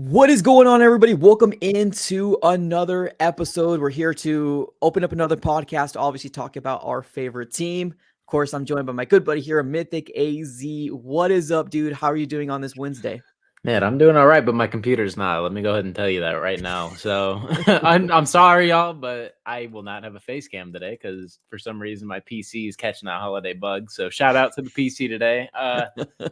What is going on, everybody? Welcome into another episode. We're here to open up another podcast to obviously talk about our favorite team. Of course, I'm joined by my good buddy here, Mythic AZ. What is up, dude? How are you doing on this Wednesday? Man, I'm doing all right, but my computer's not. Let me go ahead and tell you that right now. So I'm sorry, y'all, but I will not have a face cam today because for some reason my PC is catching that holiday bug. So shout out to the PC today.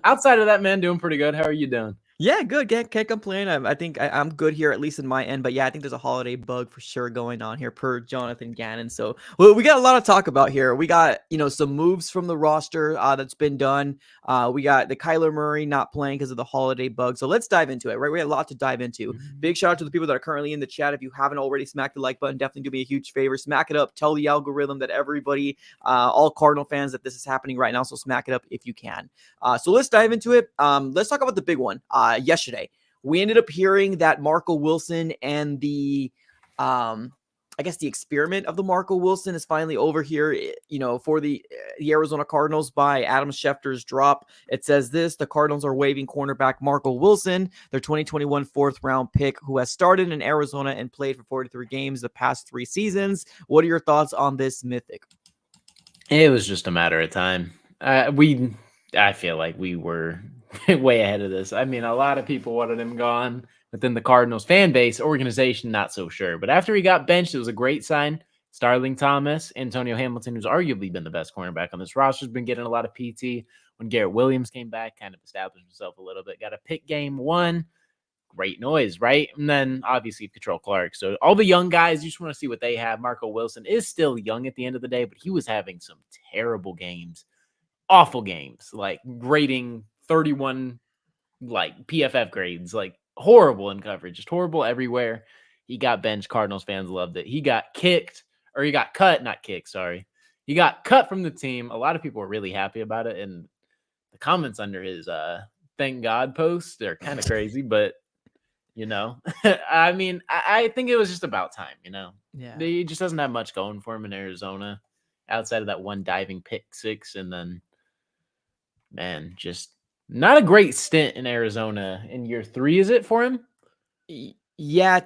Outside of that, man, doing pretty good. How are you doing? Yeah, good. Can't complain. I think I'm good here, at least in my end. But yeah, I think there's a holiday bug for sure going on here per Jonathan Gannon. So well, we got a lot to talk about here. We got some moves from the roster that's been done. We got the Kyler Murray not playing because of the holiday bug. So let's dive into it. Right, we have a lot to dive into. Big shout out to the people that are currently in the chat. If you haven't already smacked the like button, definitely do me a huge favor. Smack it up. Tell the algorithm that everybody, all Cardinal fans, that this is happening right now. So smack it up if you can. So let's dive into it. Let's talk about the big one. Yesterday, we ended up hearing that Marco Wilson and the, I guess the experiment of the Marco Wilson is finally over here. For the Arizona Cardinals by Adam Schefter's drop. It says this: the Cardinals are waiving cornerback Marco Wilson, their 2021 fourth-round pick, who has started in Arizona and played for 43 games the past 3 seasons. What are your thoughts on this, Mythic? It was just a matter of time. I feel like we were way ahead of this. I mean, a lot of people wanted him gone within the Cardinals fan base, organization, not so sure. But after he got benched, it was a great sign. Starling Thomas, Antonio Hamilton, who's arguably been the best cornerback on this roster, has been getting a lot of PT. When Garrett Williams came back, kind of established himself a little bit. Got a pick game 1. Great noise, right? And then obviously Control Clark. So all the young guys, you just want to see what they have. Marco Wilson is still young at the end of the day, but he was having some terrible games, awful games, like grading 31, like PFF grades, like horrible in coverage, just horrible everywhere. He got benched. Cardinals fans loved it. He got cut, not kicked, sorry. He got cut from the team. A lot of people were really happy about it. And the comments under his thank God post, they're kind of crazy, but I mean, I think it was just about time, Yeah. He just doesn't have much going for him in Arizona outside of that one diving pick 6. And then, man, just not a great stint in Arizona in year 3, is it for him? Yeah,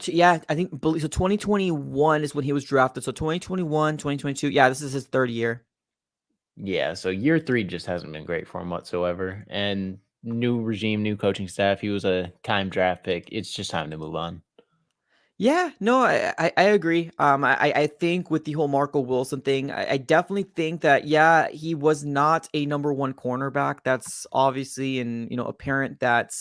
I think so. 2021 is when he was drafted. So 2021, 2022. Yeah, this is his 3rd year. Yeah, so year 3 just hasn't been great for him whatsoever. And new regime, new coaching staff. He was a time draft pick. It's just time to move on. Yeah, no, I agree. I think with the whole Marco Wilson thing, I definitely think that, yeah, he was not a number 1 cornerback. That's obviously apparent that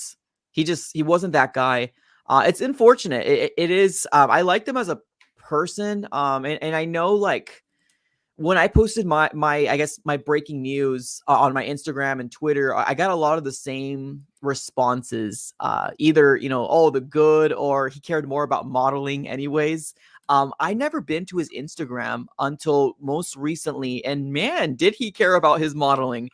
he wasn't that guy. It's unfortunate. It is. I liked him as a person. And I know, like, when I posted my I guess my breaking news on my Instagram and Twitter, I got a lot of the same responses. Either oh, the good, or he cared more about modeling anyways. I never been to his Instagram until most recently, and man, did he care about his modeling.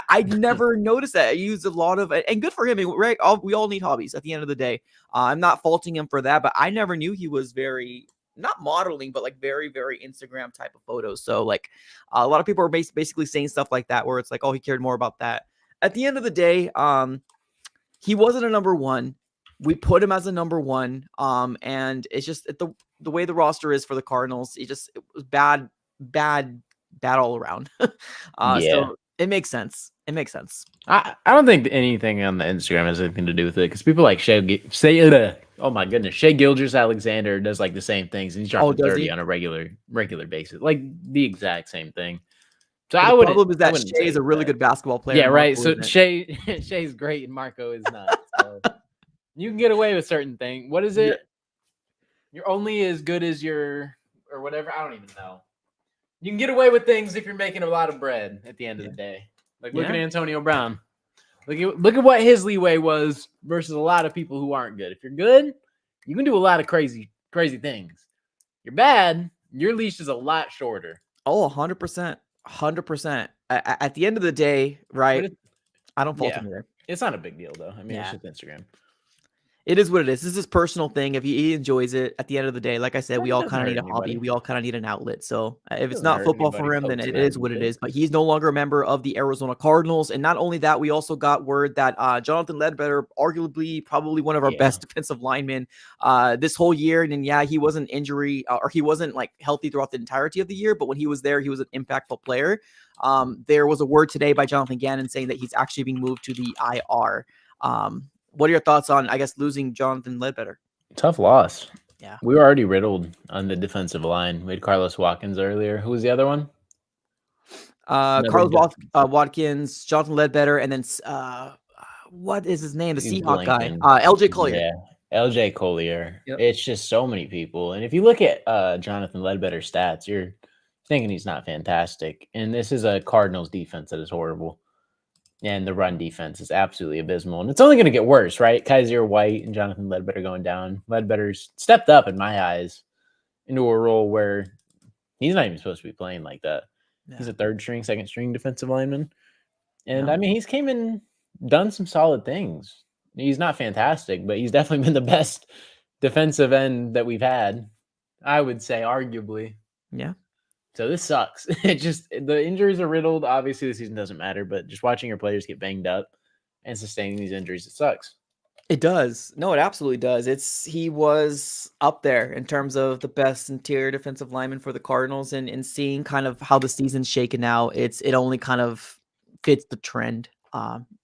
I never noticed that. I used a lot of, and good for him, right? We all need hobbies at the end of the day. I'm not faulting him for that, but I never knew he was very, not modeling, but like very, very Instagram type of photos. So like a lot of people are basically saying stuff like that, where it's like, oh, he cared more about that. At the end of the day, he wasn't a number 1. We put him as a number 1. And it's just the way the roster is for the Cardinals. It was bad all around. Yeah. So it makes sense. It makes sense. I don't think anything on the Instagram has anything to do with it because people like oh my goodness, Shea Gilgeous-Alexander does like the same things and he's dropping 30 on a regular basis, like the exact same thing. So But the problem is that wouldn't Shea say is a really that. good basketball player. Yeah, And right. Marco So isn't. Shay's great and Marco is not. So you can get away with certain things. What is it? Yeah. You're only as good as your or whatever. I don't even know. You can get away with things if you're making a lot of bread at the end of the day. Like look at Antonio Brown. Look at what his leeway was versus a lot of people who aren't good. If you're good, you can do a lot of crazy things. You're bad, your leash is a lot shorter. Oh, 100%. 100%. At the end of the day, right? I don't fault him either. It's not a big deal though. I mean, it's just Instagram. It is what it is. This is his personal thing. If he enjoys it, at the end of the day, like I said, But we it all doesn't kind of hurt need a hobby. anybody. We all kind of need an outlet. So if It it's doesn't not hurt football anybody for him, then coaxing it that is what it music. is. But he's no longer a member of the Arizona Cardinals. And not only that, we also got word that Jonathan Ledbetter, arguably probably one of our Yeah. best defensive linemen this whole year. And yeah, he wasn't injury or he wasn't like healthy throughout the entirety of the year. But when he was there, he was an impactful player. There was a word today by Jonathan Gannon saying that he's actually being moved to the IR. What are your thoughts on, I guess, losing Jonathan Ledbetter? Tough loss. Yeah. We were already riddled on the defensive line. We had Carlos Watkins earlier. Who was the other one? Another Watkins, Jonathan Ledbetter, and then what is his name? The he's Seahawk guy, blanking. LJ Collier. Yeah. LJ Collier. Yep. It's just so many people. And if you look at Jonathan Ledbetter's stats, you're thinking he's not fantastic. And this is a Cardinals defense that is horrible. And the run defense is absolutely abysmal. And it's only going to get worse, right? Kaiser White and Jonathan Ledbetter going down. Ledbetter's stepped up, in my eyes, into a role where he's not even supposed to be playing like that. Yeah. He's a third string, second string defensive lineman. And Yeah. I mean, he's came in, done some solid things. He's not fantastic, but he's definitely been the best defensive end that we've had, I would say, arguably. Yeah. So this sucks. It just, the injuries are riddled. Obviously, the season doesn't matter, but just watching your players get banged up and sustaining these injuries, it sucks. It does. No, it absolutely does. He was up there in terms of the best interior defensive lineman for the Cardinals, and seeing kind of how the season's shaken out, it only kind of fits the trend.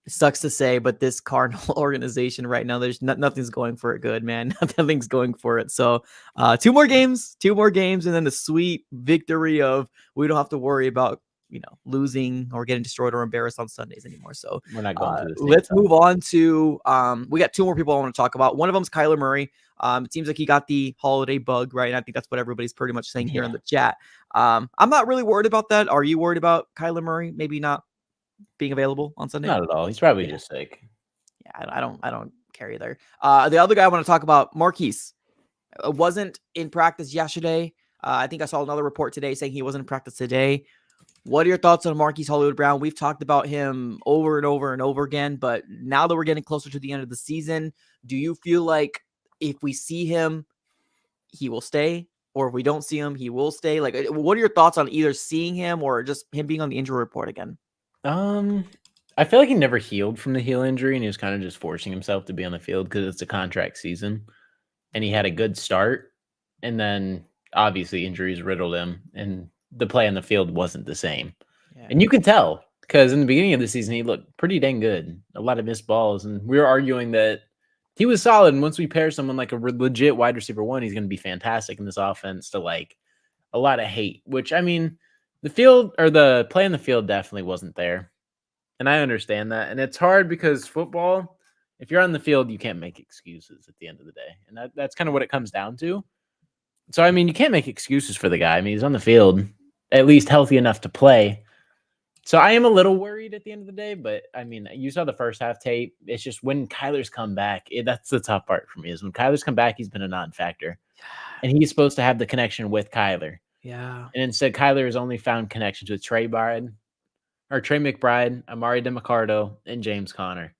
It sucks to say, but this Cardinal organization right now, there's nothing's going for it good, man. Nothing's going for it. So, two more games, and then the sweet victory of we don't have to worry about losing or getting destroyed or embarrassed on Sundays anymore. So We're not going through the same let's stuff. move on to we got two more people I want to talk about. One of them is Kyler Murray. It seems like he got the holiday bug, right? And I think that's what everybody's pretty much saying here in the chat. I'm not really worried about that. Are you worried about Kyler Murray maybe not being available on Sunday? Not at all. He's probably just sick. Yeah, I don't care either. The other guy I want to talk about, Marquise, wasn't in practice yesterday. I think I saw another report today saying he wasn't in practice today. What are your thoughts on Marquise Hollywood Brown? We've talked about him over and over and over again, but now that we're getting closer to the end of the season, do you feel like if we see him, he will stay? Or if we don't see him, he will stay? Like, what are your thoughts on either seeing him or just him being on the injury report again? I feel like he never healed from the heel injury, and he was kind of just forcing himself to be on the field because it's a contract season. And he had a good start, and then obviously injuries riddled him, and the play on the field wasn't the same. Yeah. And you can tell because in the beginning of the season, he looked pretty dang good. A lot of missed balls, and we were arguing that he was solid. And once we pair someone like a legit wide receiver one, he's going to be fantastic in this offense. To like a lot of hate, which I mean, the field or the play on the field definitely wasn't there, and I understand that. And it's hard because football, if you're on the field, you can't make excuses at the end of the day, and that's kind of what it comes down to. So I mean, you can't make excuses for the guy. I mean, he's on the field, at least healthy enough to play. So I am a little worried at the end of the day, but I mean, you saw the first half tape. It's just when Kyler's come back, that's the tough part for me is when Kyler's come back, he's been a non-factor. And he's supposed to have the connection with Kyler. Yeah. And instead, Kyler has only found connections with Trey McBride, Amari DeMarcado, and James Conner.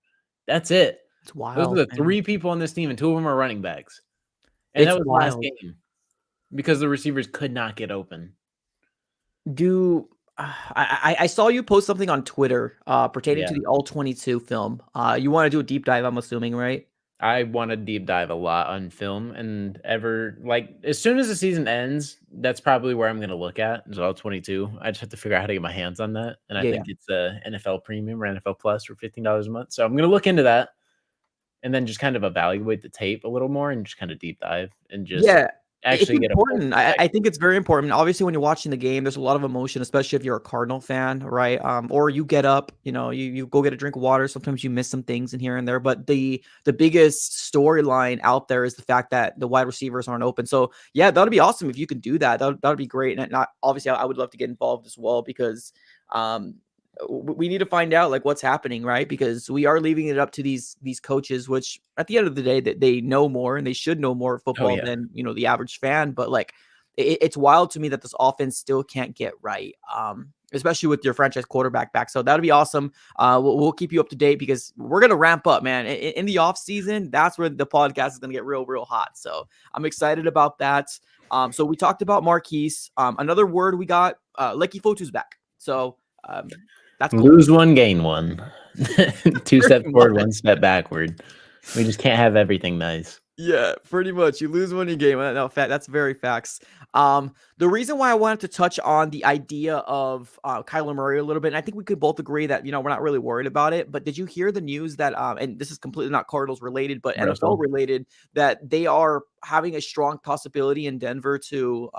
That's it. It's wild. Those are the three people on this team, and two of them are running backs. And that was last game because the receivers could not get open. I saw you post something on Twitter pertaining to the All-22 film. You want to do a deep dive, I'm assuming, right? I want to deep dive a lot on film, and as soon as the season ends, that's probably where I'm going to look at is All-22. I just have to figure out how to get my hands on that. And I think it's a NFL Premium or NFL Plus for $15 a month. So I'm going to look into that and then just kind of evaluate the tape a little more and just kind of deep dive and just actually it's important. I think it's very important. Obviously, when you're watching the game, there's a lot of emotion, especially if you're a Cardinal fan, right? Or you get up, you go get a drink of water. Sometimes you miss some things in here and there. But the biggest storyline out there is the fact that the wide receivers aren't open. So yeah, that'd be awesome if you can do that. That'd be great. And not obviously, I would love to get involved as well because we need to find out like what's happening, right? Because we are leaving it up to these coaches, which at the end of the day that they know more and they should know more football than the average fan. But like it's wild to me that this offense still can't get right. Especially with your franchise quarterback back. So that'll be awesome. We'll keep you up to date because we're going to ramp up, man. In the off season, that's where the podcast is going to get real hot. So I'm excited about that. So we talked about Marquise. Another word we got, Lecky Fotu's back. So that's cool. Lose one, gain one. 2 steps Pretty forward, much. 1 step backward. We just can't have everything nice. Yeah, pretty much. You lose one, you game. No, that's very facts. The reason why I wanted to touch on the idea of Kyler Murray a little bit, and I think we could both agree that, we're not really worried about it, but did you hear the news that, and this is completely not Cardinals related, but NFL Russell. related, that they are having a strong possibility in Denver to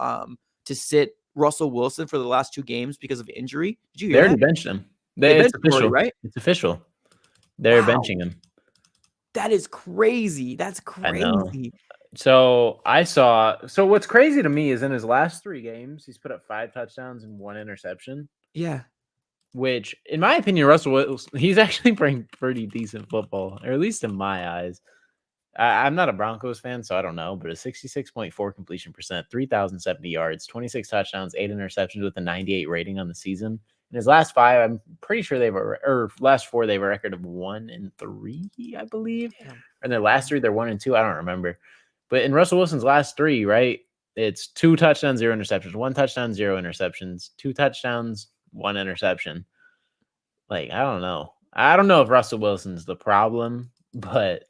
sit Russell Wilson for the last 2 games because of injury? Did you They hear already that? benched him. They It's benched him already, official. right? It's official. They're Wow. benching him. That is crazy. That's I know. crazy. So what's crazy to me is in his last 3 games, he's put up 5 touchdowns and 1 interception. Yeah. Which, in my opinion, Russell Wilson, he's actually playing pretty decent football, or at least in my eyes. I'm not a Broncos fan, so I don't know, but a 66.4 completion percent, 3,070 yards, 26 touchdowns, 8 interceptions with a 98 rating on the season. In his last 5, I'm pretty sure last 4, they have a record of 1-3, I believe. Damn. And their last 3, they're 1-2. I don't remember. But in Russell Wilson's last 3, right, it's 2 touchdowns, 0 interceptions, 1 touchdown, 0 interceptions, 2 touchdowns, 1 interception. Like, I don't know. I don't know if Russell Wilson's the problem, but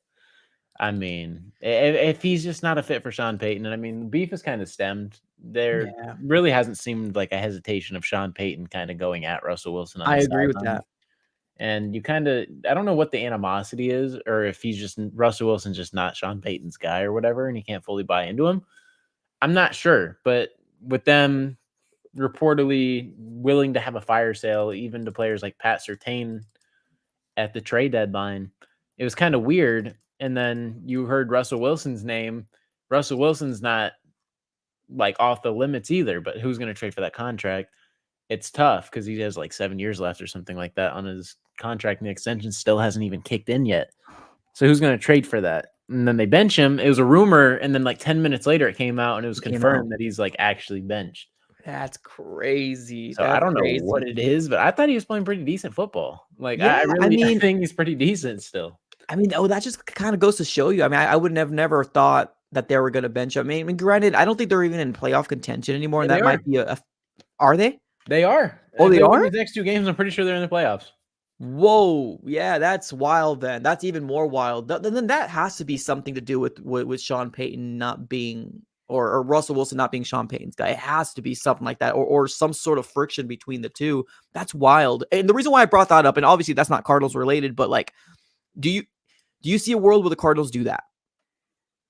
I mean, if he's just not a fit for Sean Payton, and I mean, beef is kind of stemmed. There really hasn't seemed like a hesitation of Sean Payton kind of going at Russell Wilson on I the agree with sideline. that. And I don't know what the animosity is, or if Russell Wilson's just not Sean Payton's guy or whatever, and he can't fully buy into him. I'm not sure, but with them reportedly willing to have a fire sale, even to players like Pat Surtain at the trade deadline, it was kind of weird. And then you heard Russell Wilson's name. Russell Wilson's not like off the limits either, but who's going to trade for that contract? It's tough because he has like 7 years left or something like that on his contract, and the extension still hasn't even kicked in yet. So who's going to trade for that? And then they bench him. It was a rumor, and then like 10 minutes later, it came out and it was confirmed that he's like actually benched. That's crazy. So I don't know what it is, but I thought he was playing pretty decent football. Like, Yeah, I think he's pretty decent still. I mean, that just kind of goes to show you. I mean, I would have never thought that they were going to bench him. I mean, granted, I don't think they're even in playoff contention anymore, and that might be are they? They are. Oh, they are? These next 2 games, I'm pretty sure they're in the playoffs. Whoa. Yeah, that's wild then. That's even more wild. Then that has to be something to do with Sean Payton not being or Russell Wilson not being Sean Payton's guy. It has to be something like that or some sort of friction between the two. That's wild. And the reason why I brought that up, and obviously that's not Cardinals related, but like, do you see a world where the Cardinals do that?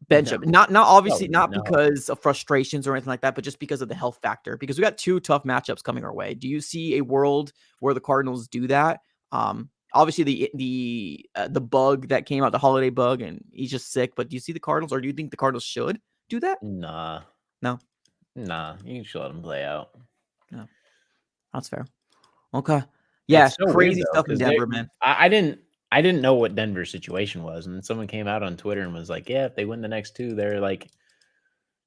Bench him. Not obviously not because of frustrations or anything like that, but just because of the health factor. Because we got 2 tough matchups coming our way. Do you see a world where the Cardinals do that? Obviously the bug that came out, the holiday bug, and he's just sick. But do you see the Cardinals, or do you think the Cardinals should do that? Nah. No. Nah. You should let him play out. No. That's fair. Okay. Yeah, so crazy weird, stuff in Denver, man. I didn't know what Denver's situation was, and someone came out on Twitter and was like, "Yeah, if they win the next 2, they're like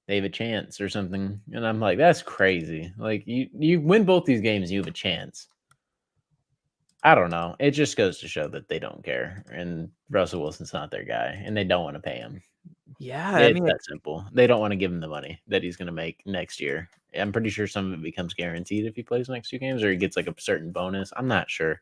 they have a chance or something." And I'm like, "That's crazy! Like you win both these games, you have a chance." I don't know. It just goes to show that they don't care, and Russell Wilson's not their guy, and they don't want to pay him. Yeah, It's that simple. They don't want to give him the money that he's going to make next year. I'm pretty sure some of it becomes guaranteed if he plays the next 2 games, or he gets like a certain bonus. I'm not sure.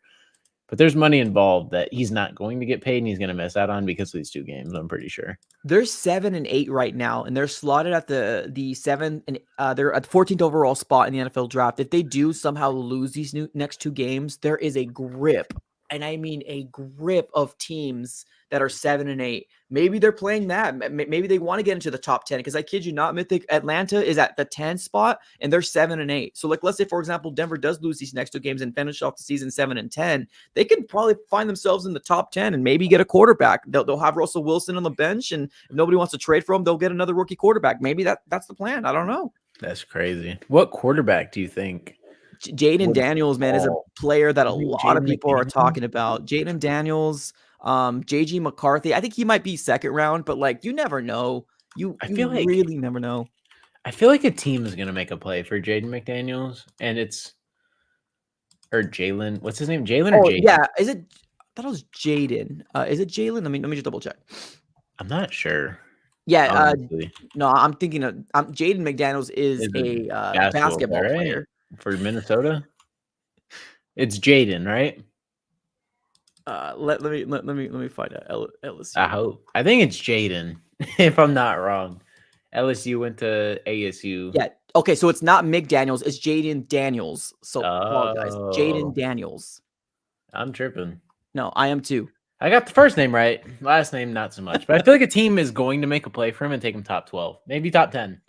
But there's money involved that he's not going to get paid and he's going to miss out on because of these 2 games, I'm pretty sure. They're 7-8 right now, and they're slotted at the 7th and they're at the 14th overall spot in the NFL draft. If they do somehow lose these next 2 games, there is a grip, and I mean a grip of teams that are 7-8. Maybe they're playing that. Maybe they want to get into the top 10 because I kid you not, Mythic, Atlanta is at the 10th spot and they're 7-8. So like, let's say for example, Denver does lose these next 2 games and finish off the season 7-10. They can probably find themselves in the top 10 and maybe get a quarterback. They'll have Russell Wilson on the bench, and if nobody wants to trade for him, they'll get another rookie quarterback. Maybe that's the plan. I don't know. That's crazy. What quarterback do you think? Jaden Daniels, man, is a player that a lot of people are talking about. Jaden Daniels, JG McCarthy. I think he might be 2nd round, but like you never know. You feel like really never know. I feel like a team is going to make a play for Jaden McDaniels, and it's or Jalen. What's his name? Jalen or Oh, Jaden? yeah. Is it I thought it was Jaden. Is it Jalen? Let me just double check. I'm not sure. Yeah, Honestly, no, I'm thinking of Jaden McDaniels is is a a, basketball player, basketball right? player. For Minnesota, it's Jaden, right? Let me find out I LSU. hope. I think it's Jaden, if I'm not wrong. LSU went to ASU. Yeah, okay, so it's not McDaniels, it's Jaden Daniels, so apologize. Jaden Oh, Daniels. I'm tripping. No, I am too. I got the first name right, last name not so much. But I feel like a team is going to make a play for him and take him top 12, maybe top 10.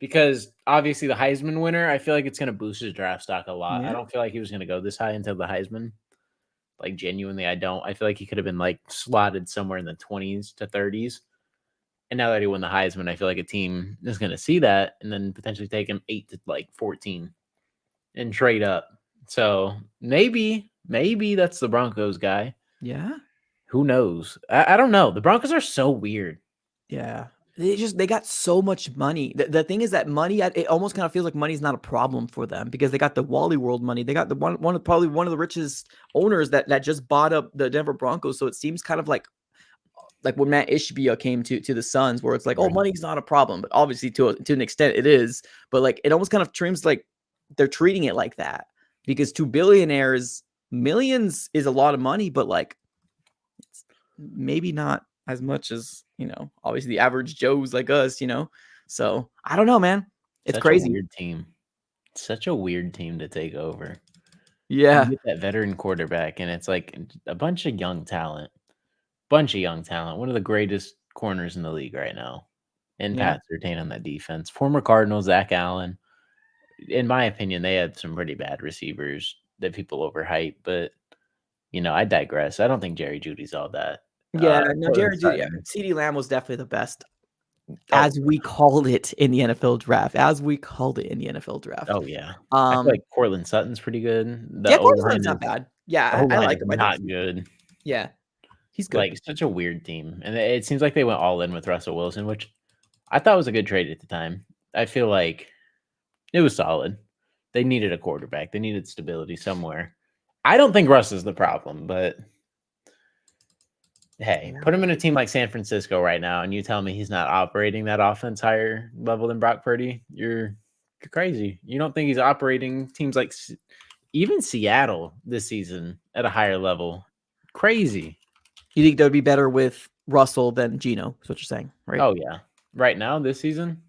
Because obviously the Heisman winner, I feel like it's going to boost his draft stock a lot. I Yeah, don't feel like he was going to go this high until the Heisman. Like genuinely, I don't. I feel like he could have been like slotted somewhere in the 20s to 30s. And now that he won the Heisman, I feel like a team is going to see that and then potentially take him 8 to like 14 and trade up. So maybe that's the Broncos guy. yeah, Who knows? I don't know. The Broncos are so weird. yeah. They got so much money. The thing is that money, it almost kind of feels like money's not a problem for them because they got the Wally World money. They got the one of probably one of the richest owners that just bought up the Denver Broncos. So it seems kind of like when Matt Ishbia came to the Suns, where it's like, oh, Right. money's not a problem, but obviously to an extent it is. But like it almost kind of seems like they're treating it like that because to billionaires, millions is a lot of money, but like it's maybe not as much as obviously the average Joes like us. So I don't know, man. It's Such a crazy. weird team. Such a weird team to take over. You Yeah, get that veteran quarterback, and it's like a bunch of young talent. Bunch of young talent. One of the greatest corners in the league right now. And yeah, Pat Surtain on that defense. Former Cardinal Zach Allen. In my opinion, they had some pretty bad receivers that people overhype, but I digress. I don't think Jerry Judy's all that. yeah. No, Cortland Jared, yeah, Sutton. CeeDee Lamb was definitely the best, Oh, as we called it in the NFL draft. As we called it in the NFL draft. oh yeah. I feel Um, like Cortland Sutton's pretty good. The Yeah, O Cortland line Sutton's not is bad. Yeah, O I line like is him. I think not good. yeah, he's good. Like such a weird team, and it seems like they went all in with Russell Wilson, which I thought was a good trade at the time. I feel like it was solid. They needed a quarterback. They needed stability somewhere. I don't think Russ is the problem, but hey, Yeah. put him in a team like San Francisco right now, and you tell me he's not operating that offense higher level than Brock Purdy. You're crazy. You don't think he's operating teams like even Seattle this season at a higher level? Crazy. You think that would be better with Russell than Geno? Is what you're saying, right? Oh yeah, right now this season,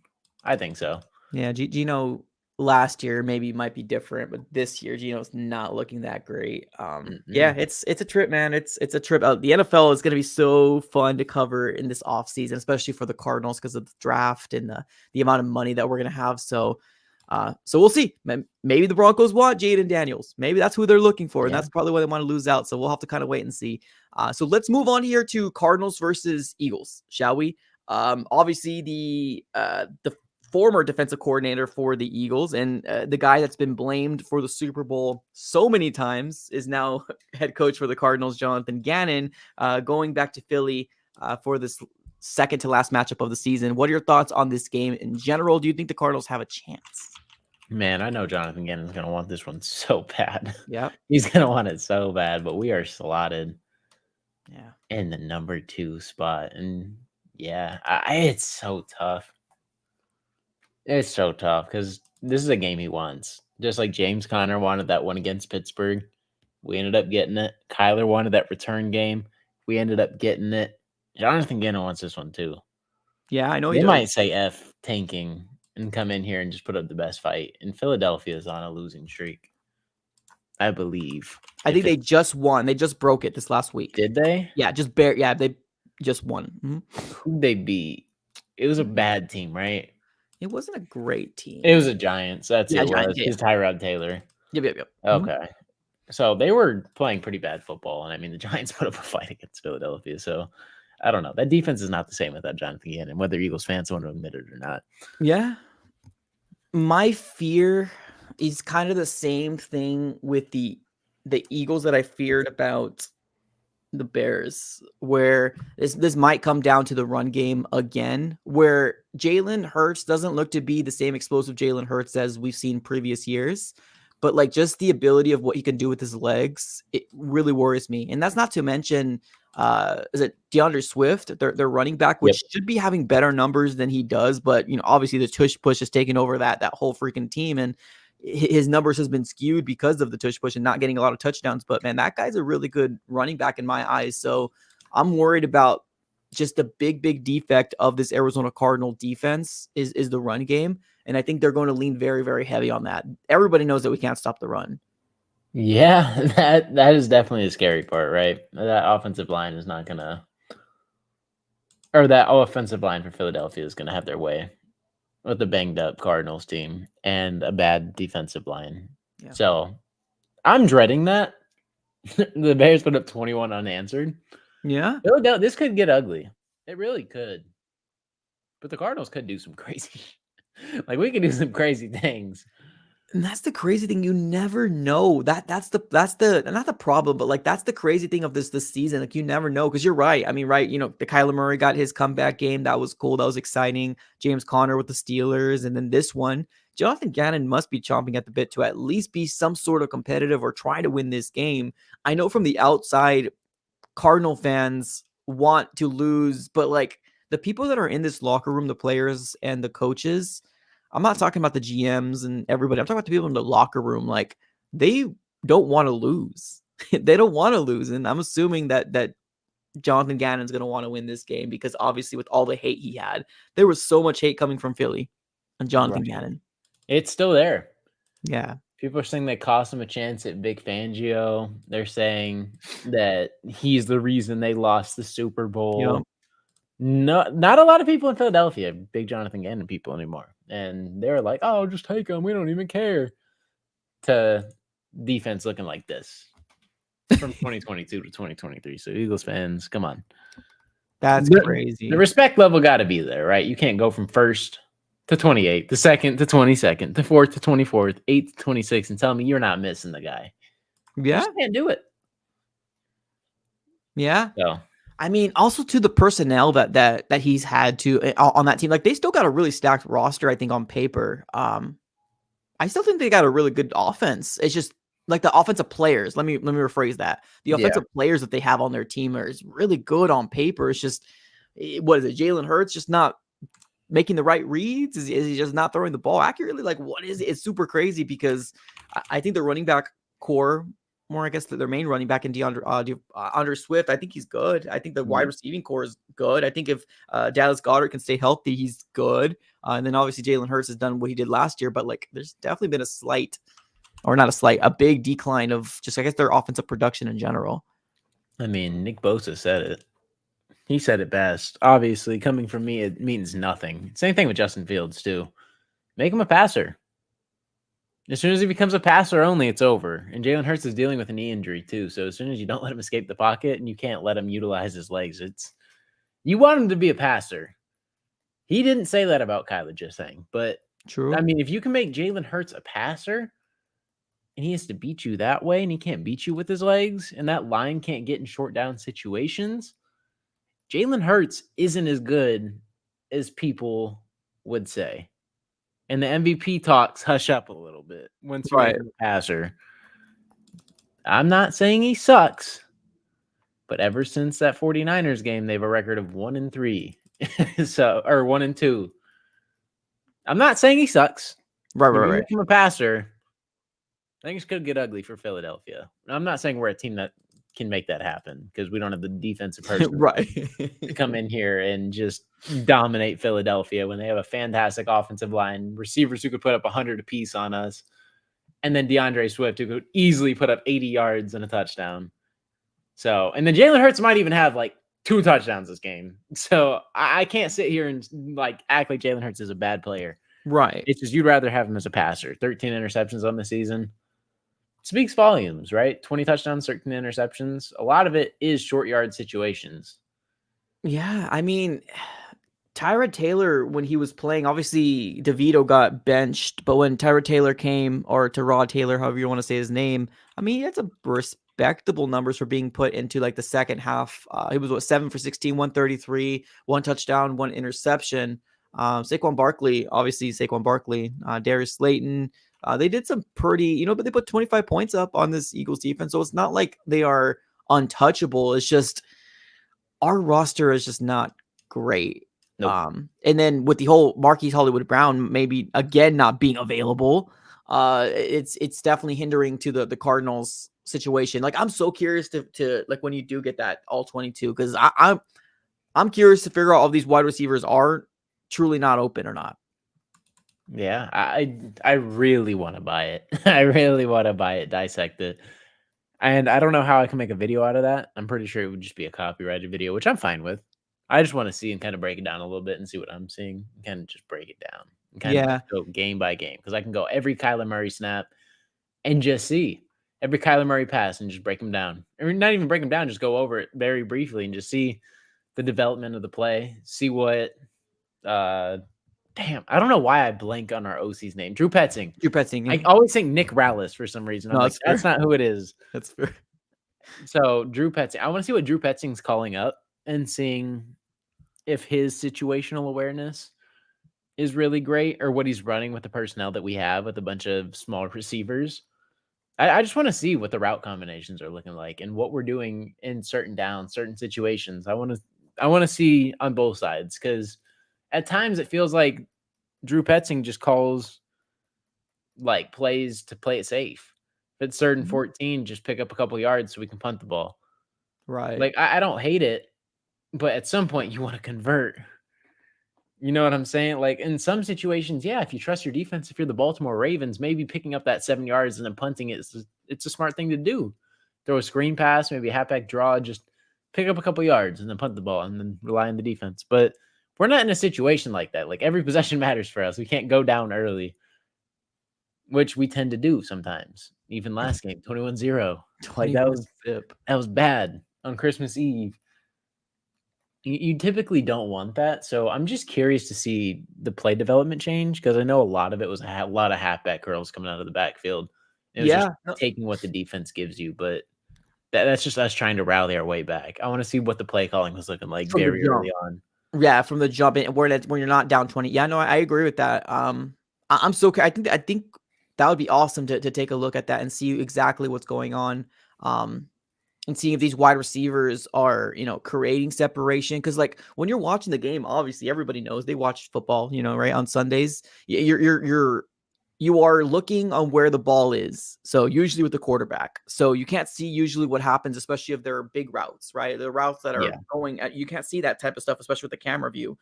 I think so. Yeah, Geno last year maybe might be different, but this year Geno's not looking that great. Yeah, Mm-mm. it's a trip, man. It's a trip. The NFL is going to be so fun to cover in this offseason, especially for the Cardinals because of the draft and the amount of money that we're going to have. So we'll see. Maybe the Broncos want Jaden Daniels. Maybe that's who they're looking for, and Yeah, that's probably why they want to lose out. So we'll have to kind of wait and see. So let's move on here to Cardinals versus Eagles, shall we? Obviously the former defensive coordinator for the Eagles and the guy that's been blamed for the Super Bowl so many times is now head coach for the Cardinals, Jonathan Gannon, going back to Philly for this second to last matchup of the season. What are your thoughts on this game in general? Do you think the Cardinals have a chance? man, I know Jonathan Gannon's gonna want this one so bad. Yeah. He's gonna want it so bad, but we are slotted Yeah. in the number 2 spot, and yeah, it's so tough. It's so tough because this is a game he wants. Just like James Conner wanted that one against Pittsburgh. We ended up getting it. Kyler wanted that return game. We ended up getting it. Jonathan Gannon wants this one too. Yeah, I know he They does. might say F tanking and come in here and just put up the best fight. And Philadelphia is on a losing streak, I believe. I think If they it just won. They just broke it this last week. did they? Yeah, just bare. Yeah, they just won. Who'd they beat? It was a Mhm. bad team, right? It wasn't a great It team. was a Giants. That's who Yeah, it Giants. was. Yeah, yeah. Because Tyrod Taylor. Yep, yep, yep. Okay. So they were playing pretty bad football, and I mean the Giants put up a fight against Philadelphia. So I don't know. That defense is not the same without Jonathan Gannon, whether Eagles fans want to admit it or not. Yeah. My fear is kind of the same thing with the Eagles that I feared about the Bears, where this might come down to the run game again, where Jalen Hurts doesn't look to be the same explosive Jalen Hurts as we've seen previous years. But like just the ability of what he can do with his legs, it really worries me. And that's not to mention is it DeAndre Swift, their running back, Yep. which should be having better numbers than he does, but obviously the tush push has taken over that whole freaking team, and his numbers has been skewed because of the tush push and not getting a lot of touchdowns. But man, that guy's a really good running back in my eyes. So I'm worried about just the big defect of this Arizona Cardinal defense is the run game. And I think they're going to lean very, very heavy on that. Everybody knows that we can't stop the run. Yeah, that is definitely a scary part, right? That offensive line is not gonna, or that offensive line for Philadelphia is gonna have their way with a banged up Cardinals team and a bad defensive line. Yeah. So I'm dreading that. The Bears put up 21 unanswered. Yeah. Philadelphia, this could get ugly. It really could. But the Cardinals could do some crazy, like we could do some crazy things. And that's the crazy thing. You never know. That's the not the problem, but like that's the crazy thing of this season. Like you never know, because you're right. I mean, right, the Kyler Murray got his comeback game. That was cool. That was exciting. James Conner with the Steelers. And then this one, Jonathan Gannon must be chomping at the bit to at least be some sort of competitive or try to win this game. I know from the outside, Cardinal fans want to lose, but like the people that are in this locker room, the players and the coaches, I'm not talking about the GMs and everybody. I'm talking about the people in the locker room. Like they don't want to lose. They don't want to lose. And I'm assuming that Jonathan Gannon's going to want to win this game because obviously with all the hate he had, there was so much hate coming from Philly and Jonathan Right. Gannon. It's still there. Yeah. People are saying they cost him a chance at Big Fangio. They're saying that he's the reason they lost the Super Bowl. No, not a lot of people in Philadelphia, big Jonathan Gannon people anymore. And they're like, oh, just take him. We don't even care. To defense looking like this from 2022 to 2023. So Eagles fans, come on. That's crazy. The respect level got to be there, right? You can't go from first to 28, the second to 22nd, the fourth to 24th, 8th to 26, and tell me you're not missing the guy. You Yeah. just can't do it. Yeah. So I mean, also to the personnel that he's had to on that team, like they still got a really stacked roster, I think, on paper. I still think they got a really good offense. It's just like the offensive players. Let me rephrase that. The offensive players that they have on their team is really good on paper. It's just what is it? Jalen Hurts just not making the right reads? Is he just not throwing the ball accurately? Like what is it? It's super crazy because I think the running back core, more I guess their main running back in DeAndre Swift, I think he's good. I think the wide receiving core is good. I think if Dallas Goedert can stay healthy, he's good. And then obviously Jalen Hurts has done what he did last year, but like there's definitely been a big decline of just I guess their offensive production in general. I mean, Nick Bosa said it. He said it best. Obviously, coming from me, it means nothing. Same thing with Justin Fields too. Make him a passer. As soon as he becomes a passer only, it's over. And Jalen Hurts is dealing with a knee injury too. So as soon as you don't let him escape the pocket and you can't let him utilize his legs, you want him to be a passer. He didn't say that about Kyler, just saying. But True. I mean, if you can make Jalen Hurts a passer and he has to beat you that way and he can't beat you with his legs and that line can't get in short down situations, Jalen Hurts isn't as good as people would say. And the MVP talks hush up a little bit once you make him a passer. I'm not saying he sucks, but ever since that 49ers game, they have a record of 1-3. Or 1-2. I'm not saying he sucks. Right. Make him a passer. Things could get ugly for Philadelphia. I'm not saying we're a team that can make that happen because we don't have the defensive person to come in here and just dominate Philadelphia when they have a fantastic offensive line, receivers who could put up 100 apiece on us, and then DeAndre Swift who could easily put up 80 yards and a touchdown. So, and then Jalen Hurts might even have like 2 touchdowns this game. So I can't sit here and like act like Jalen Hurts is a bad player. Right. It's just you'd rather have him as a passer. 13 interceptions on the season. Speaks volumes, right? 20 touchdowns, 13 interceptions. A lot of it is short yard situations. Yeah, I mean, Tyrod Taylor, when he was playing, obviously DeVito got benched, but when Tyrod Taylor came, or Tyrod Taylor, however you want to say his name, I mean, he had some respectable numbers for being put into like the second half. He was what, 7 for 16, 133, one touchdown, one interception. Saquon Barkley, obviously Saquon Barkley, Darius Slayton. They did some pretty, but they put 25 points up on this Eagles defense. So it's not like they are untouchable. It's just our roster is just not great. Nope. And then with the whole Marquise Hollywood Brown maybe again not being available, it's definitely hindering to the Cardinals situation. Like I'm so curious to like when you do get that all 22, because I'm curious to figure out if these wide receivers are truly not open or not. Yeah, I really want to buy it. I really want to buy it, dissect it. And I don't know how I can make a video out of that. I'm pretty sure it would just be a copyrighted video, which I'm fine with. I just want to see and kind of break it down a little bit and see what I'm seeing and kind of just break it down and kind of Yeah, just go game by game, because I can go every Kyler Murray snap and just see every Kyler Murray pass and just break them down. Or not even break them down, just go over it very briefly and just see the development of the play, see what damn, I don't know why I blank on our OC's name. Drew Petzing. you're petting. I always think Nick Rallis for some reason. I'm No, like, that's that's fair. not who it is. That's fair. So Drew Petzing. I want to see what Drew Petzing's calling up and seeing if his situational awareness is really great, or what he's running with the personnel that we have with a bunch of small receivers. I just want to see what the route combinations are looking like and what we're doing in certain downs, certain situations. I want to see on both sides, because at times it feels like Drew Petzing just calls like plays to play it safe. If it's third and Mhm. 14, just pick up a couple yards so we can punt the ball. Right. Like I don't hate it, but at some point you want to convert. You know what I'm saying? Like in some situations, yeah, if you trust your defense, if you're the Baltimore Ravens, maybe picking up that 7 yards and then punting it's a smart thing to do. Throw a screen pass, maybe a halfback draw, just pick up a couple yards and then punt the ball and then rely on the defense. But we're not in a situation like that. Like every possession matters for us. We can't go down early, which we tend to do sometimes. Even last game, 21-0. Like 21 zip. that was bad on Christmas Eve. You typically don't want that. So I'm just curious to see the play development change, because I know a lot of it was a lot of halfback curls coming out of the backfield. It was just Yeah. No, taking what the defense gives you, but that's just us trying to rally our way back. I want to see what the play calling was looking like from the very jump. early on. Yeah, from the jump in when you're not down 20. Yeah, no, I agree with that. I'm so I think that would be awesome to take a look at that and see exactly what's going on. Um, and seeing if these wide receivers are, creating separation. Because like when you're watching the game, obviously everybody knows they watch football, right, on Sundays. You are looking on where the ball is. So usually with the quarterback. So you can't see usually what happens, especially if they're big routes, right? The routes that are Yeah. going at, you can't see that type of stuff, especially with the camera view.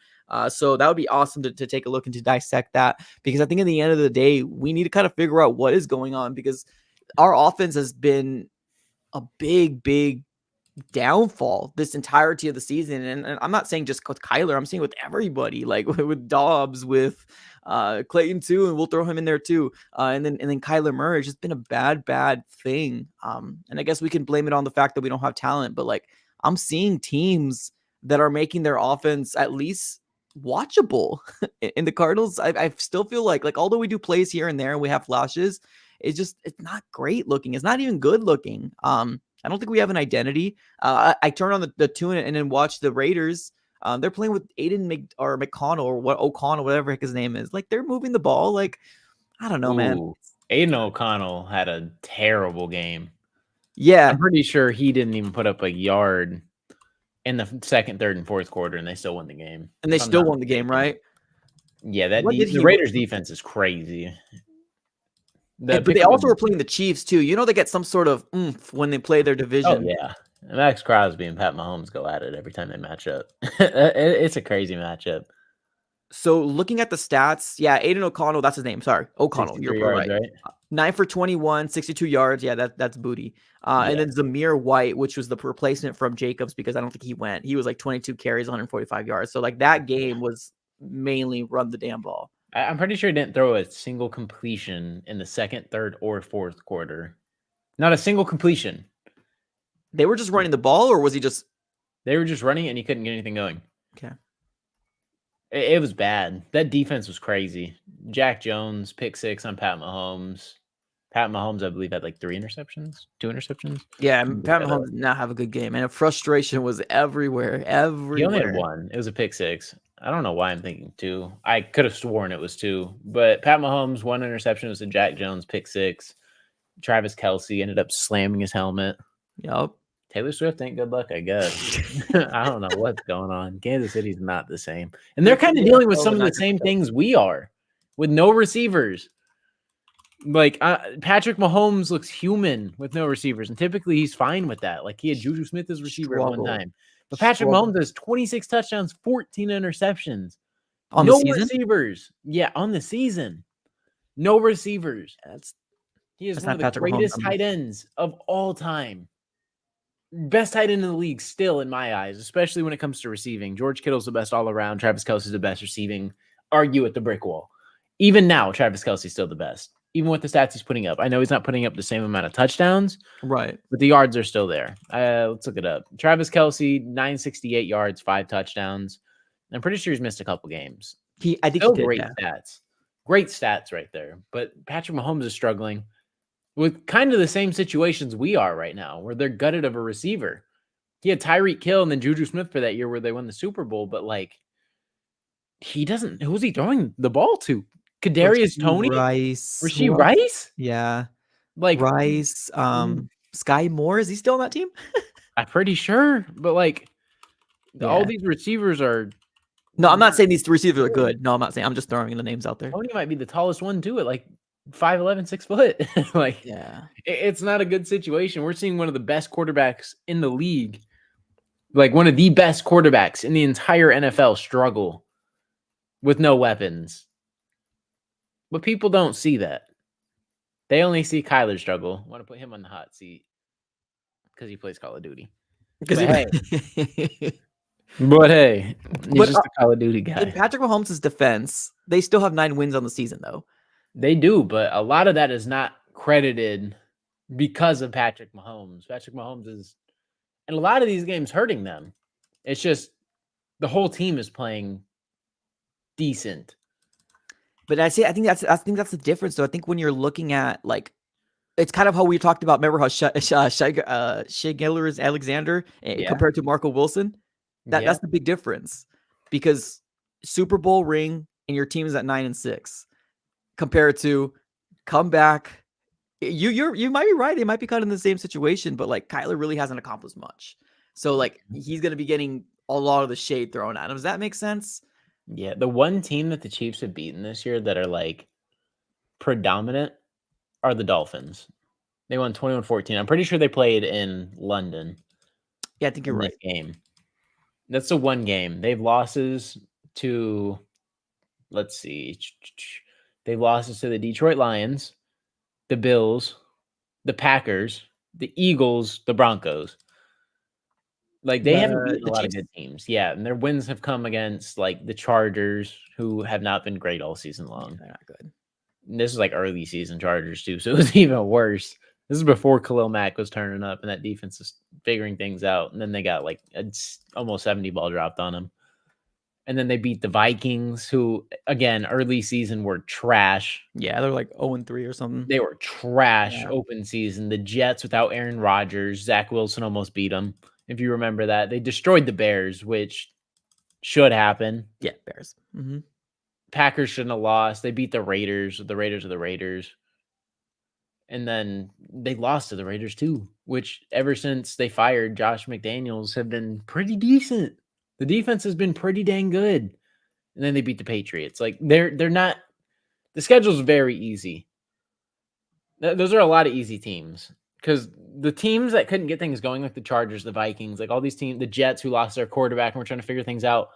So that would be awesome to take a look and to dissect that, because I think in the end of the day, we need to kind of figure out what is going on, because our offense has been a big downfall this entirety of the season. And I'm not saying just with Kyler, I'm saying with everybody, like with Dobbs, with Clayton too, and we'll throw him in there too. And then Kyler Murray. It's just been a bad thing. And I guess we can blame it on the fact that we don't have talent, but like I'm seeing teams that are making their offense at least watchable. In the Cardinals, I still feel like although we do plays here and there and we have flashes, it's not great looking. It's not even good looking. I don't think we have an identity. I turn on the tune and then watch the Raiders. They're playing with or McConnell or what O'Connell, whatever his name is. Like they're moving the ball. Like I don't know, man. Ooh, Aiden O'Connell had a terrible game. I'm Yeah, pretty sure he didn't even put up a yard in the second, third, and fourth quarter, and they still won the game, and they if I'm still not won the game, mistaken. right? Yeah, What did the he? Raiders defense is crazy. The But they pickup of also were playing the Chiefs too. They get some sort of oomph when they play their oh division. yeah, Max Crosby and Pat Mahomes go at it every time they match up. It's a crazy matchup. So looking at the stats, yeah, Aiden O'Connell, that's his name. Sorry, O'Connell. You're 63 yards, right. right? 9 for 21, 62 yards. Yeah, that's booty. And Yeah. then Zamir White, which was the replacement from Jacobs, because I don't think he went. He was like 22 carries, 145 yards. So like that game was mainly run the damn ball. I'm pretty sure he didn't throw a single completion in the second, third, or fourth quarter. Not a single completion. They were just running the ball, or was he just They were just running and he couldn't get anything going. okay? It was bad. That defense was crazy. Jack Jones, pick six on Pat Mahomes. Pat Mahomes, I believe, had like 3 interceptions, 2 interceptions. Yeah, Let me look Pat that up. Mahomes did not have a good game, and frustration was everywhere, He only had everywhere. 1. It was a pick six. I don't know why I'm thinking 2. I could have sworn it was 2. But Pat Mahomes, 1 interception was a Jack Jones pick six. Travis Kelce ended up slamming his helmet. Yep. Taylor Swift ain't good luck, I guess. I don't know what's going on. Kansas City's not the same. And they're Good for kind of the dealing with NFL some to of the not get same the things Kelce. we are with no receivers. Like Patrick Mahomes looks human with no receivers, and typically he's fine with that. Like he had Juju Smith as receiver at one Struggle. time, but Patrick Struggle. Mahomes has 26 touchdowns, 14 interceptions, On the no season? receivers. Yeah, on the season, no receivers. That's He is that's one of not the Patrick Mahomes greatest tight numbers. ends of all time. Best tight end in the league still in my eyes, especially when it comes to receiving. George Kittle's the best all around. Travis Kelce's the best receiving. Argue at the brick wall. Even now, Travis Kelce's still the best. Even with the stats he's putting up. I know he's not putting up the same amount of touchdowns, Right. but the yards are still there. Let's look it up. Travis Kelce, 968 yards, 5 touchdowns. I'm pretty sure he's missed a couple games. I think he Still did, great yeah. stats. Great stats right there. But Patrick Mahomes is struggling with kind of the same situations we are right now, where they're gutted of a receiver. He had Tyreek Hill and then Juju Smith for that year where they won the Super Bowl, but like he doesn't. Who's he throwing the ball to? Kadarius Rasheed Toney, Rice. Rasheed Who else? Rice. Yeah. Like, Rice. mm, Sky Moore, is he still on that team? I'm pretty sure, but like all Yeah. these receivers are No, I'm not not saying these receivers are good. good. No, I'm not saying. I'm just throwing the names out there. Toney might be the tallest one too, at like 5'11", 6 foot. Like Yeah. it's not a good situation. We're seeing one of the best quarterbacks in the league, like one of the best quarterbacks in the entire NFL, struggle with no weapons. But people don't see that. They only see Kyler struggle. Want to put him on the hot seat because he plays Call of Duty. Because But hey, he he's but just a Call of Duty in guy. Patrick Mahomes' defense, they still have 9 wins on the season, though. They do, but a lot of that is not credited because of Patrick Mahomes. Patrick Mahomes is, and a lot of these games hurting them. It's just the whole team is playing decent. But I think that's the difference. So I think when you're looking at like, it's kind of how we talked about. Remember how Shea Gilgeous Alexander Yeah. compared to Marco Wilson? Yeah. That's the big difference, because Super Bowl ring and your team is at 9-6 compared to come back. You might be right. They might be kind of in the same situation, but like Kyler really hasn't accomplished much. So like he's gonna be getting a lot of the shade thrown at him. Does that make sense? Yeah. The one team that the Chiefs have beaten this year that are like predominant are the Dolphins. They won 21-14. I'm pretty sure they played in London Yeah, I think you're in right. this game. That's the one game. They've losses to, let's see. They've losses to the Detroit Lions, the Bills, the Packers, the Eagles, the Broncos. Like they haven't beaten a The lot of Chiefs. good teams. Yeah, and their wins have come against like the Chargers, who have not been great all season long. They're not good. And this is like early season Chargers too, so it was even worse. This is before Khalil Mack was turning up and that defense is figuring things out. And then they got like almost 70 ball dropped on them. And then they beat the Vikings, who again early season were trash. Yeah, they're like 0-3 or something. They were trash Yeah. open season. The Jets without Aaron Rodgers, Zach Wilson almost beat them. If you remember that, they destroyed the Bears, which should happen. Yeah, Bears. Mm-hmm. Packers shouldn't have lost. They beat the Raiders. The Raiders are the Raiders. And then they lost to the Raiders too, which ever since they fired Josh McDaniels have been pretty decent. The defense has been pretty dang good. And then they beat the Patriots. Like they're not, the schedule's very easy. Those are a lot of easy teams because the teams that couldn't get things going, like the Chargers, the Vikings, like all these teams, the Jets who lost their quarterback and were trying to figure things out.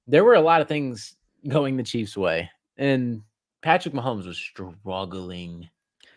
There were a lot of things going the Chiefs' way. And Patrick Mahomes was struggling.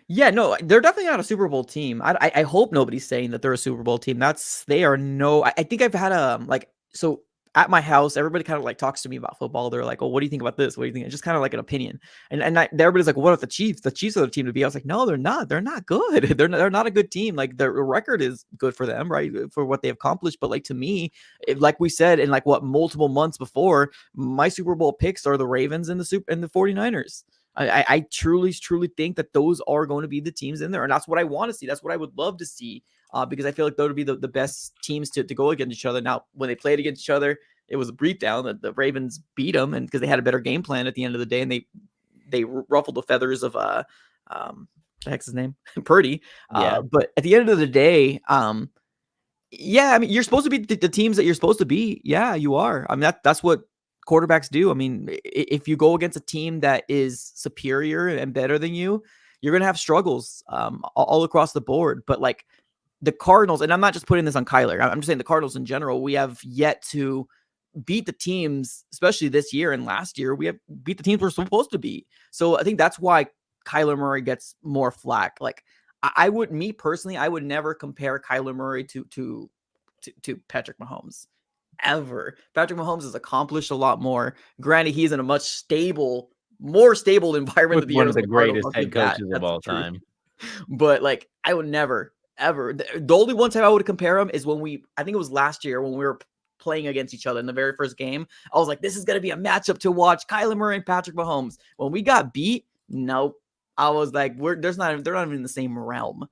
Yeah, no, they're definitely not a Super Bowl team. I hope nobody's saying that they're a Super Bowl team. They are no. I think I've had so at my house, everybody kind of like talks to me about football. They're like, "Oh, what do you think about this? What do you think?" It's just kind of like an opinion. Everybody's like, "What about the Chiefs? The Chiefs are the team to be." I was like, "No, they're not. They're not good. They're not a good team. Like their record is good for them, right? For what they accomplished. But like to me, like we said, in like what multiple months before, my Super Bowl picks are the Ravens and the 49ers. I truly think that those are going to be the teams in there, and that's what I want to see. That's what I would love to see, because I feel like those would be the best teams to go against each other. Now, when they played against each other, it was a brief down that the Ravens beat them, and because they had a better game plan at the end of the day, and they ruffled the feathers of the heck's his name, Purdy. Yeah. But at the end of the day, yeah, I mean, you're supposed to be the teams that you're supposed to be. Yeah, you are. I mean, that's what quarterbacks do. I mean, if you go against a team that is superior and better than you, you're gonna have struggles all across the board. But like the Cardinals, and I'm not just putting this on Kyler. I'm just saying the Cardinals in general. We have yet to beat the teams, especially this year and last year. We have beat the teams we're supposed to beat. So I think that's why Kyler Murray gets more flack. Like me personally, I would never compare Kyler Murray to Patrick Mahomes ever. Patrick Mahomes has accomplished a lot more. Granted, he's in a much more stable environment With than the one of the Arizona Cardinals. greatest I'll head give that. coaches of That's the all truth. time. But like, I would never, ever. The only one time I would compare him is when I think it was last year when we were playing against each other in the very first game. I was like, this is going to be a matchup to watch. Kyler Murray and Patrick Mahomes. When we got beat, nope. I was like, they're not even in the same realm.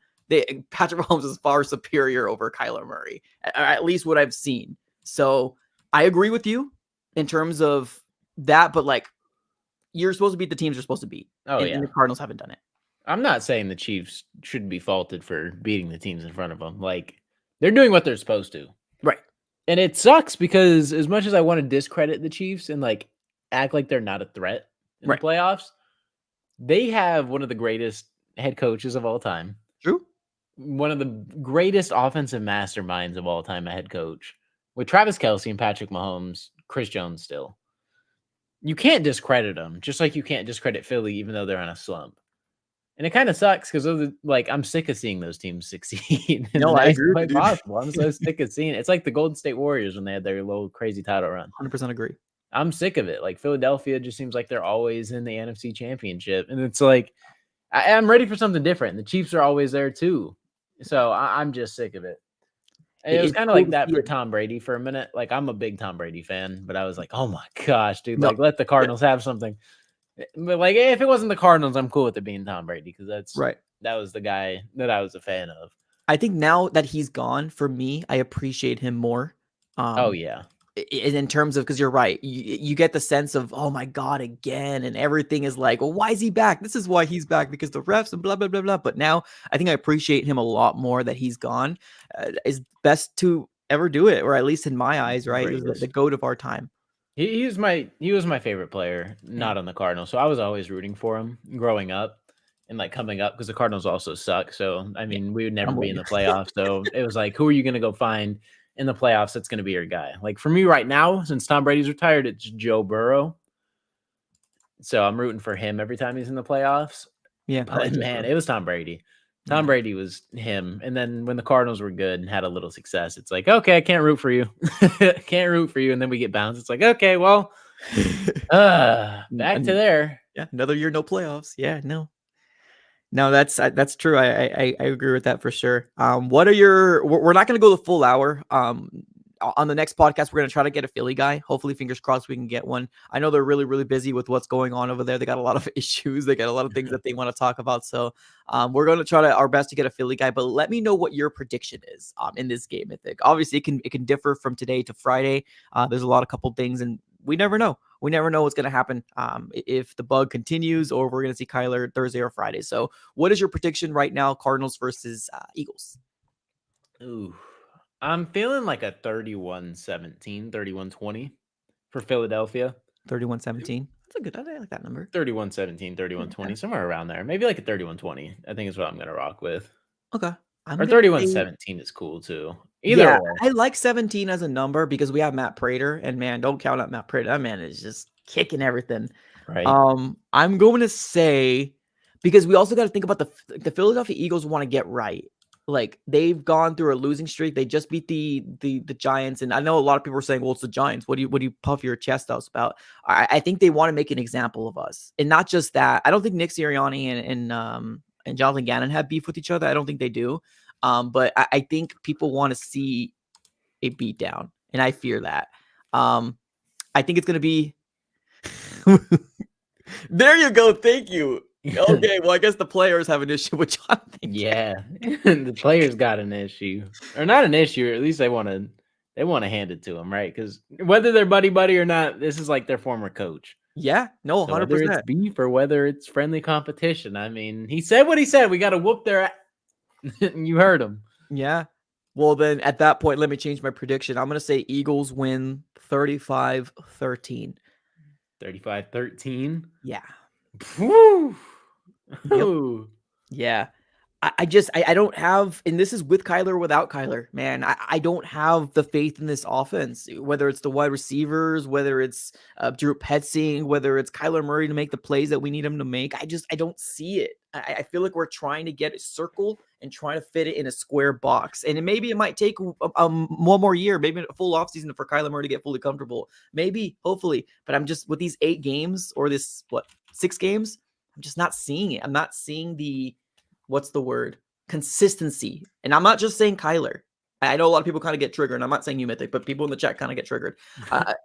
Patrick Mahomes is far superior over Kyler Murray, at least what I've seen. So I agree with you in terms of that, but like, you're supposed to beat the teams you're supposed to beat. Oh, and yeah. the Cardinals haven't done it. I'm not saying the Chiefs should be faulted for beating the teams in front of them. Like, they're doing what they're supposed to. Right. And it sucks because as much as I want to discredit the Chiefs and like act like they're not a threat in the playoffs, they have one of the greatest head coaches of all time. True. One of the greatest offensive masterminds of all time, a head coach, with Travis Kelce and Patrick Mahomes, Chris Jones still. You can't discredit them, just like you can't discredit Philly, even though they're on a slump. And it kind of sucks because like I'm sick of seeing those teams succeed in the I nicest agree with way you, dude. possible. I'm so sick of seeing it. It's like the Golden State Warriors when they had their little crazy title run. 100% agree. I'm sick of it. Like Philadelphia just seems like they're always in the NFC Championship, and it's like I'm ready for something different. The Chiefs are always there too, so I'm just sick of it. And it was kind of like that for Tom Brady for a minute. Like I'm a big Tom Brady fan, but I was like, oh my gosh, dude! Like let the Cardinals have something. But like, if it wasn't the Cardinals, I'm cool with it being Tom Brady because that was the guy that I was a fan of. I think now that he's gone, for me, I appreciate him more. Oh yeah. In terms of, because you're right, you get the sense of, oh my god, again, and everything is like, well, why is he back? This is why he's back, because the refs and blah blah blah blah. But now I think I appreciate him a lot more that he's gone. Is best to ever do it, or at least in my eyes, right? He was the GOAT of our time. He was my favorite player, not on the Cardinals. So I was always rooting for him growing up and like coming up because the Cardinals also suck. So I mean, we would never be in the playoffs. So it was like, who are you going to go find in the playoffs that's going to be your guy? Like for me right now, since Tom Brady's retired, it's Joe Burrow. So I'm rooting for him every time he's in the playoffs. Yeah, but man, it was Tom Brady. Tom Brady was him. And then when the Cardinals were good and had a little success, it's like, okay, I can't root for you. Can't root for you. And then we get bounced. It's like, okay, well, back to there. Yeah, another year, no playoffs. Yeah, no, that's true. I agree with that for sure. What are we're not going to go the full hour. On the next podcast, we're going to try to get a Philly guy. Hopefully, fingers crossed, we can get one. I know they're really, really busy with what's going on over there. They got a lot of issues. They got a lot of things that they want to talk about. So we're going to try our best to get a Philly guy. But let me know what your prediction is in this game. I think obviously it can differ from today to Friday. There's a couple things, and we never know. We never know what's going to happen if the bug continues, or if we're going to see Kyler Thursday or Friday. So what is your prediction right now? Cardinals versus Eagles. Ooh. I'm feeling like a 31-17, 31-20 for Philadelphia. 31-17. That's a good. I like that number. 31-17, 31-20, somewhere around there. Maybe like a 31-20. I think is what I'm going to rock with. Okay. Or 31-17 is cool too. Either way. I like 17 as a number because we have Matt Prater, and man, don't count out Matt Prater. That man is just kicking everything. Right. I'm going to say, because we also got to think about the Philadelphia Eagles want to get right. Like, they've gone through a losing streak. They just beat the Giants, and I know a lot of people are saying, "Well, it's the Giants. What do you puff your chest out about?" I think they want to make an example of us, and not just that. I don't think Nick Sirianni and Jonathan Gannon have beef with each other. I don't think they do. But I think people want to see a beatdown, and I fear that. I think it's gonna be. There you go. Thank you. Okay, well, I guess the players have an issue with Jonathan Gannon. Yeah, the players got an issue, or not an issue, or at least they want to hand it to him, right? Because whether they're buddy or not, this is like their former coach. Yeah, no, So whether it's 100%. beef or whether it's friendly competition, I mean, he said what he said. We got to whoop their. You heard him. Yeah. Well, then at that point, let me change my prediction. I'm going to say Eagles win 35-13. 35-13. Yeah. Woo. Yep. Ooh. Yeah. I don't have, and this is with Kyler or without Kyler, man. I don't have the faith in this offense, whether it's the wide receivers, whether it's Drew Petzing, whether it's Kyler Murray to make the plays that we need him to make. I don't see it. I feel like we're trying to get a circle and trying to fit it in a square box. And maybe it might take one more year, maybe a full offseason for Kyler Murray to get fully comfortable. Maybe, hopefully. But I'm just, with these 8 games or this, 6 games, I'm just not seeing it. I'm not seeing what's the word? Consistency. And I'm not just saying Kyler. I know a lot of people kind of get triggered. And I'm not saying you, Mythic, but people in the chat kind of get triggered.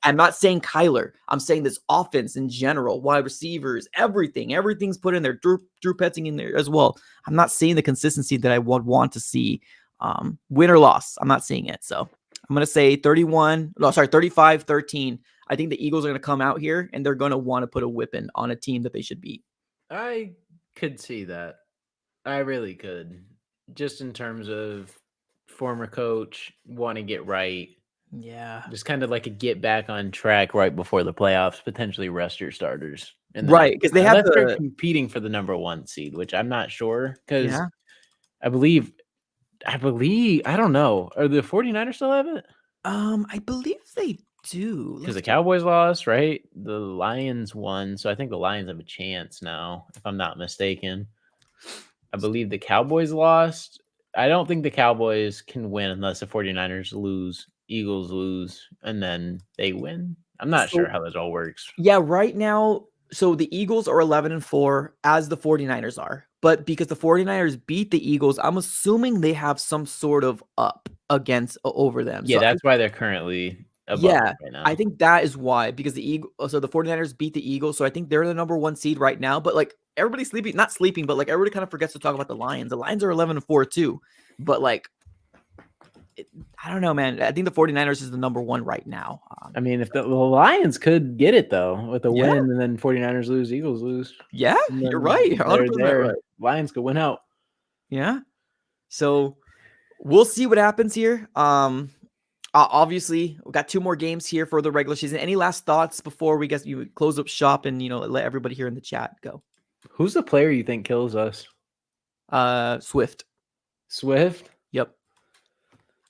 I'm not saying Kyler. I'm saying this offense in general, wide receivers, everything. Everything's put in there. Drew Petzing in there as well. I'm not seeing the consistency that I would want to see. Win or loss, I'm not seeing it. So I'm going to say 35-13. I think the Eagles are going to come out here and they're going to want to put a whipping on a team that they should beat. I could see that. I really could. Just in terms of former coach, want to get right. Yeah. Just kind of like a get back on track right before the playoffs, potentially rest your starters. Right, because they have unless they're competing for the number 1 seed, which I'm not sure. Because I believe, I don't know. Are the 49ers still have it? I believe they do. Because the Cowboys lost, right? The Lions won. So I think the Lions have a chance now, if I'm not mistaken. I believe the Cowboys lost. I don't think the Cowboys can win unless the 49ers lose, Eagles lose, and then they win. I'm not sure how this all works. Yeah, right now, so the Eagles are 11-4 as the 49ers are. But because the 49ers beat the Eagles, I'm assuming they have some sort of up over them. Yeah, so that's why they're currently above right now. I think that is why, because the 49ers beat the Eagles, so I think they're the number 1 seed right now. But like, everybody's sleeping, not sleeping, but like everybody kind of forgets to talk about the Lions. The Lions are 11-4 too. But like, I don't know, man. I think the 49ers is the number 1 right now. I mean, if the Lions could get it though with a win, and then 49ers lose, Eagles lose. Yeah, you're right. 100% right. Lions could win out. Yeah. So we'll see what happens here. Obviously, we got 2 more games here for the regular season. Any last thoughts before we guess you close up shop and let everybody here in the chat go? Who's the player you think kills us? Swift. Swift? Yep.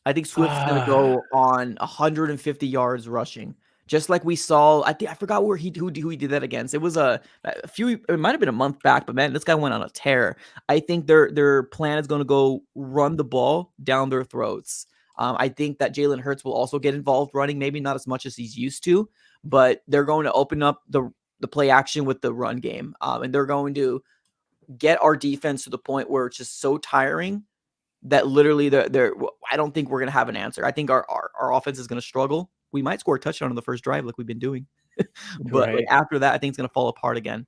I think Swift's gonna go on 150 yards rushing, just like we saw. I forgot who he did that against. It was a few. It might have been a month back, but man, this guy went on a tear. I think their plan is going to go run the ball down their throats. I think that Jalen Hurts will also get involved running, maybe not as much as he's used to, but they're going to open up the play action with the run game, and they're going to get our defense to the point where it's just so tiring that literally I don't think we're going to have an answer. I think our offense is going to struggle. We might score a touchdown on the first drive like we've been doing. But like, after that, I think it's going to fall apart again.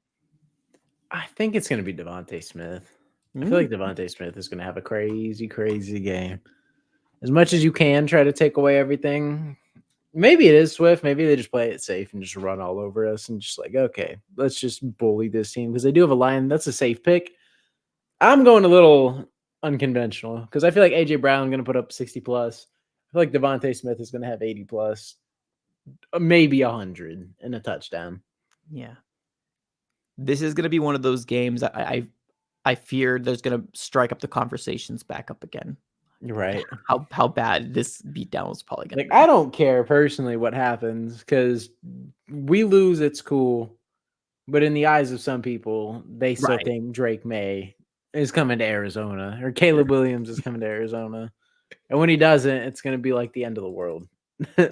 I think it's going to be Devontae Smith. I feel like Devontae Smith is going to have a crazy, crazy game. As much as you can try to take away everything. Maybe it is Swift. Maybe they just play it safe and just run all over us and just like, okay, let's just bully this team because they do have a line. That's a safe pick. I'm going a little unconventional because I feel like AJ Brown is going to put up 60 plus. I feel like Devontae Smith is going to have 80 plus, maybe 100 and a touchdown. Yeah, this is going to be one of those games I fear there's going to strike up the conversations back up again. You're right. How bad this beatdown was probably going to be. I don't care personally what happens because we lose, it's cool. But in the eyes of some people, they still think Drake May is coming to Arizona, or Caleb Williams is coming to Arizona. And when he doesn't, it's going to be like the end of the world.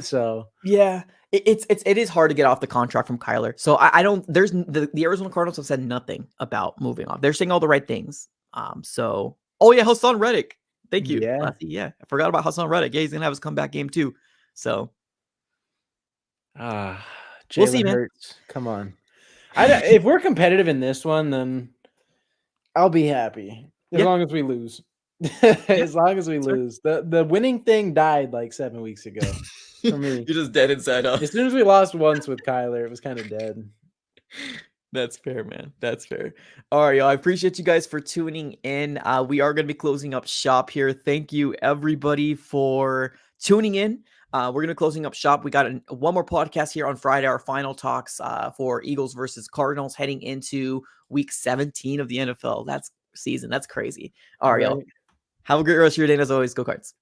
So Yeah, it is hard to get off the contract from Kyler. So I don't. There's the Arizona Cardinals have said nothing about moving off. They're saying all the right things. So oh yeah, Hassan Reddick. Thank you, yeah, Lassie. Yeah, I forgot about Hassan Reddick. Yeah, he's gonna have his comeback game too. So we'll see, Jalen man. Hurts, come on. If we're competitive in this one, then I'll be happy as Yeah, long as we lose. yeah, As long as we that's fair. lose, the winning thing died like 7 weeks ago for me. You're just dead inside, huh? As soon as we lost once with Kyler, it was kind of dead. That's fair, man. That's fair. All right, y'all. I appreciate you guys for tuning in. We are going to be closing up shop here. Thank you, everybody, for tuning in. We're going to be closing up shop. We got one more podcast here on Friday, our final talks for Eagles versus Cardinals heading into week 17 of the NFL. That's season. That's crazy. All right, y'all. Right. Have a great rest of your day. And as always, go Cards.